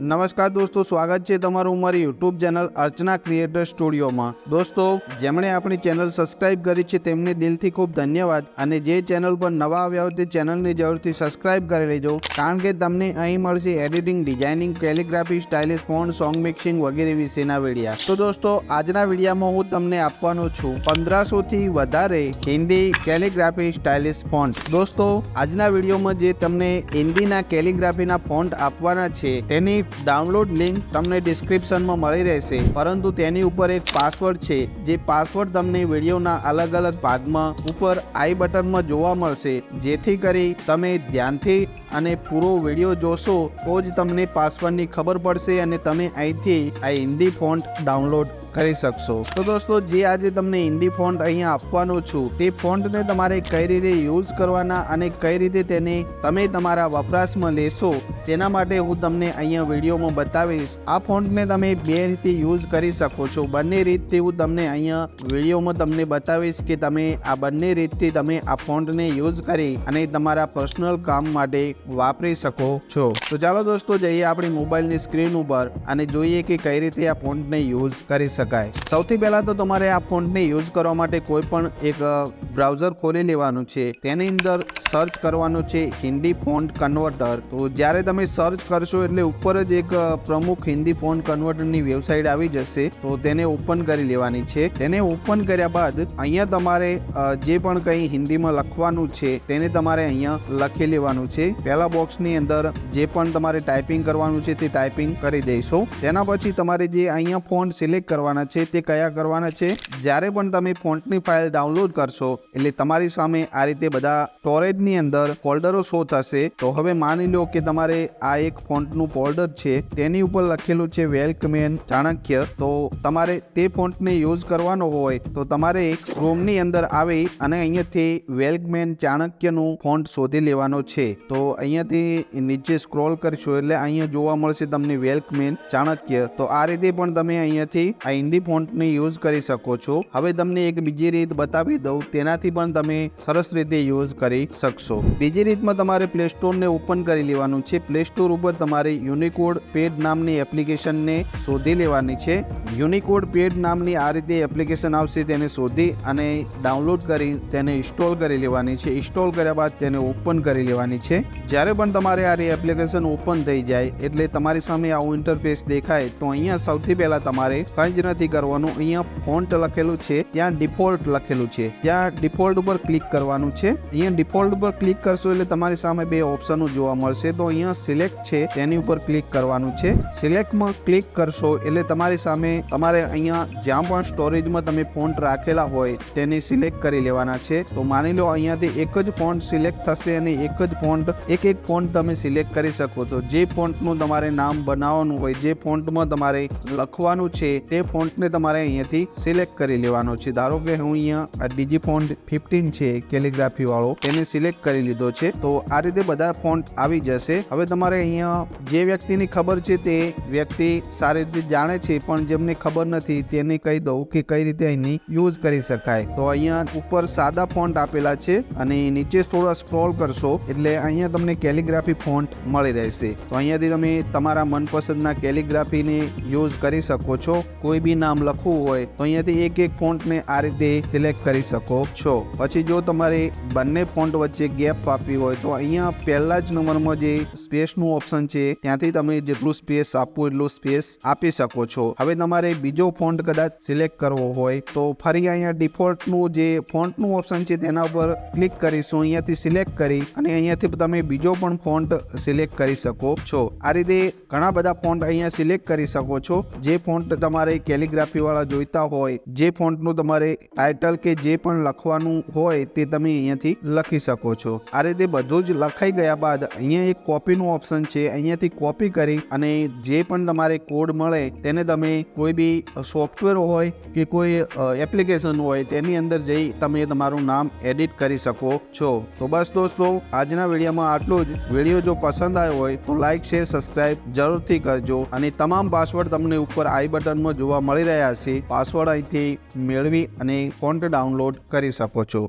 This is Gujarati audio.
નમસ્કાર દોસ્તો, સ્વાગત છે તમારું મારી યુટ્યુબ ચેનલ અર્ચના ક્રિએટર સ્ટુડિયોમાં। દોસ્તો, જેમણે આપણી ચેનલ સબસ્ક્રાઇબ કરી છે તેમને દિલથી ખૂબ ધન્યવાદ, અને જે ચેનલ પર નવા આવ્યા હોય તે ચેનલને જરૂરથી સબસ્ક્રાઇબ કરી લેજો, કારણ કે તમને અહીં મળશે editing, designing, calligraphy, stylish font, song mixing વગેરે વિશેના વિડીયા। તો દોસ્તો, આજના વિડીયામાં હું તમને આપવાનો છું 1500 થી વધારે હિન્દી કેલિગ્રાફી સ્ટાઇલિશ ફોન્ટ। દોસ્તો, આજના વિડીયોમાં જે તમને હિન્દીના કેલિગ્રાફીના ફોન્ટ આપવાના છે તેની ડાઉનલોડ લિંક તમને ડિસ્ક્રિપ્શનમાં મળી રહેશે, પરંતુ તેની ઉપર એક પાસવર્ડ છે, જે પાસવર્ડ તમને વિડીયોના અલગ અલગ ભાગમાં ઉપર આઈ બટનમાં જોવા મળશે, જેથી કરી તમે ધ્યાનથી અને પૂરો વિડીયો જોશો તો જ તમને પાસવર્ડની ખબર પડશે અને તમે અહીંથી આ હિન્દી ફોન્ટ ડાઉનલોડ કરી શકશો। તો દોસ્તો, જે આજે તમને હિન્દી ફોન્ટ અહીંયા આપવાનો છું તે ફોન્ટને તમારે કઈ રીતે યુઝ કરવાના અને કઈ રીતે તેને તમે તમારા વપરાશમાં લેશો તેના માટે હું તમને અહીંયા વિડીયોમાં બતાવીશ। આ ફોન્ટને તમે બે રીતે યુઝ કરી શકો છો, બંને રીતથી હું તમને અહીંયા વિડીયોમાં તમને બતાવીશ કે તમે આ બંને રીતથી તમે આ ફોન્ટને યુઝ કરી અને તમારા પર્સનલ કામ માટે વાપરી શકો છો। તો ચાલો દોસ્તો, જઈએ આપણી મોબાઈલની સ્ક્રીન ઉપર અને જોઈએ કે કઈ રીતે આ ફોન્ટને યુઝ કરી શકાય। સૌથી પહેલા તો તમારે આ ફોન્ટને યુઝ કરવા માટે કોઈ પણ એક બ્રાઉઝર ખોલી લેવાનું છે, તેની અંદર સર્ચ કરવાનું છે હિન્દી ફોન્ટ કન્વર્ટર। તો જ્યારે તમે સર્ચ કરશો એટલે ઉપર જ એક પ્રમુખ હિન્દી ફોન્ટ કન્વર્ટરની વેબસાઇટ આવી જશે, તો તેને ઓપન કરી લેવાની છે। તેને ઓપન કર્યા બાદ અહીંયા તમારે જે પણ કંઈ હિન્દીમાં લખવાનું છે તેને તમારે અહીંયા લખી લેવાનું છે। પહેલા બોક્સની અંદર જે પણ તમારે ટાઈપિંગ કરવાનું છે તે ટાઈપિંગ કરી દઈશો। તેના પછી તમારે જે અહીંયા ફોન્ટ સિલેક્ટ કરવાના છે તે કયા કરવાના છે, જ્યારે પણ તમે ફોન્ટની ફાઇલ ડાઉનલોડ કરશો એટલે તમારી સામે આ રીતે બધા સ્ટોરેજની અંદર ફોલ્ડરો શો થશે। તો હવે માની લો કે તમારે આ એક ફોન્ટનું ફોલ્ડર છે, તેની ઉપર લખેલું છે વેલકમેન ચાણક્ય। તો તમારે તે ફોન્ટને યુઝ કરવાનો હોય તો તમારે ક્રોમની અંદર આવી અને અહીંયાથી વેલકમેન ચાણક્યનું ફોન્ટ શોધી લેવાનો છે। તો અહીંયાથી નીચે સ્ક્રોલ કરશો એટલે અહીંયા જોવા મળશે તમને વેલકમેન ચાણક્ય। તો આ રીતે પણ તમે અહીંયાથી આ હિન્દી ફોન્ટને યુઝ કરી શકો છો। હવે તમને એક બીજી રીત બતાવી દઉં, તેનાથી પણ તમે સરસ રીતે યુઝ કરી શકશો। બીજી રીતમાં તમારે પ્લે સ્ટોરને ઓપન કરી લેવાનું છે। પ્લે સ્ટોર ઉપર તમારે યુનિકોડ પેડ નામની એપ્લિકેશનને શોધી લેવાની છે। યુનિકોડ પેડ નામની આ રીતે એપ્લિકેશન આવશે, તેને શોધી અને ડાઉનલોડ કરી તેને ઇન્સ્ટોલ કરી લેવાની છે। ઇન્સ્ટોલ કર્યા બાદ તેને ઓપન કરી લેવાની છે। જ્યારે પણ તમારે આ એપ્લિકેશન ઓપન થઈ જાય એટલે તમારી સામે આવું ઇન્ટરફેસ દેખાય, તો અહીંયા સૌથી પહેલા તમારે કંઈ જ નથી કરવાનું। અહીંયા ફોન્ટ લખેલું છે, ત્યાં ડિફોલ્ટ લખેલું છે, ત્યાં ડિફોલ્ટ ઉપર ક્લિક કરવાનું છે। અહીંયા ડિફોલ્ટ ઉપર ક્લિક કરશો એટલે તમારી સામે બે ઓપ્શનો જોવા મળશે। તો અહીંયા સિલેક્ટ છે તેની ઉપર ક્લિક કરવાનું છે। સિલેક્ટમાં ક્લિક કરશો એટલે તમારી સામે તમારે અહીંયા જ્યાં પણ સ્ટોરેજમાં તમે ફોન્ટ રાખેલા હોય તેને સિલેક્ટ કરી લેવાના છે। તો માની લો અહીંયાથી એક જ ફોન્ટ સિલેક્ટ થશે અને એક જ ફોન્ટ એક ફોન્ટ તમે સિલેક્ટ કરી શકો છો। જે ફોન્ટનું તમારે નામ બનાવવાનું હોય, જે ફોન્ટમાં તમારે લખવાનું છે તે ફોન્ટને તમારે અહીંયાથી સિલેક્ટ કરી લેવાનો છે। ધારો કે હું અહીંયા આ ડીજી ફોન્ટ 15 છે કેલિગ્રાફી વાળો, તેને સિલેક્ટ કરી લીધો છે। તો આ રીતે બધા ફોન્ટ આવી જશે। હવે તમારે અહીંયા જે વ્યક્તિની ખબર છે તે વ્યક્તિ સારી રીતે જાણે છે, પણ જેમને ખબર નથી તેને કહી દઉં કે કઈ રીતે અહીંની યુઝ કરી શકાય। તો અહીંયા ઉપર સાદા ફોન્ટ આપેલા છે અને નીચે થોડા સ્ક્રોલ કરશો એટલે અહીંયા તમને કેલિગ્રાફી ફોન્ટ મળી રહેશે। તો અહીંયાથી તમે તમારા મનપસંદના કેલિગ્રાફીને યુઝ કરી શકો છો। કોઈ બી નામ લખવું હોય તો અહીંયાથી એક ફોન્ટને આ રીતે સિલેક્ટ કરી શકો છો। પછી જો તમારે બંને ફોન્ટ વચ્ચે ગેપ આપવી હોય તો અહીંયા પહેલા જ નંબરમાં જે સ્પેસનું ઓપ્શન છે ત્યાંથી તમે જેટલું સ્પેસ આપવું એટલું સ્પેસ આપી શકો છો। હવે તમારે બીજો ફોન્ટ કદાચ સિલેક્ટ કરવો હોય તો ફરી અહીંયા ડિફોલ્ટનું જે ફોન્ટનું ઓપ્શન છે તેના ઉપર ક્લિક કરીશું, અહીંયાથી સિલેક્ટ કરી અને અહીંયાથી તમે બીજો પણ ફોન્ટ સિલેક્ટ કરી શકો છો। આ રીતે ઘણા બધા ફોન્ટ અહીંયા સિલેક્ટ કરી શકો છો। જે ફોન્ટ તમારે કેલિગ્રાફી વાળા જોઈતા હોય, જે ફોન્ટનું તમારે ટાઇટલ કે જે પણ લખવાનું હોય તે તમે અહીંયાથી લખી શકો છો। આ રીતે બધું જ લખાઈ ગયા બાદ અહીંયા એક કોપીનું ઓપ્શન છે, અહીંયાથી કોપી કરી અને જે પણ તમારે કોડ મળે તેને તમે કોઈ બી સોફ્ટવેર હોય કે કોઈ એપ્લિકેશન હોય તેની અંદર જઈ તમે તમારું નામ એડિટ કરી શકો છો। તો બસ દોસ્તો, આજના વિડીયોમાં આટલું જ। વિડીયો જો પસંદ આવ્યો હોય તો લાઈક, શેર, સબસ્ક્રાઇબ જરૂરથી કરજો અને તમામ પાસવર્ડ તમને ઉપર આઈ બટનમાં જોવા મળી રહ્યા છે। પાસવર્ડ અહીંથી મેળવી અને ફોન્ટ ડાઉનલોડ કરી શકો છો।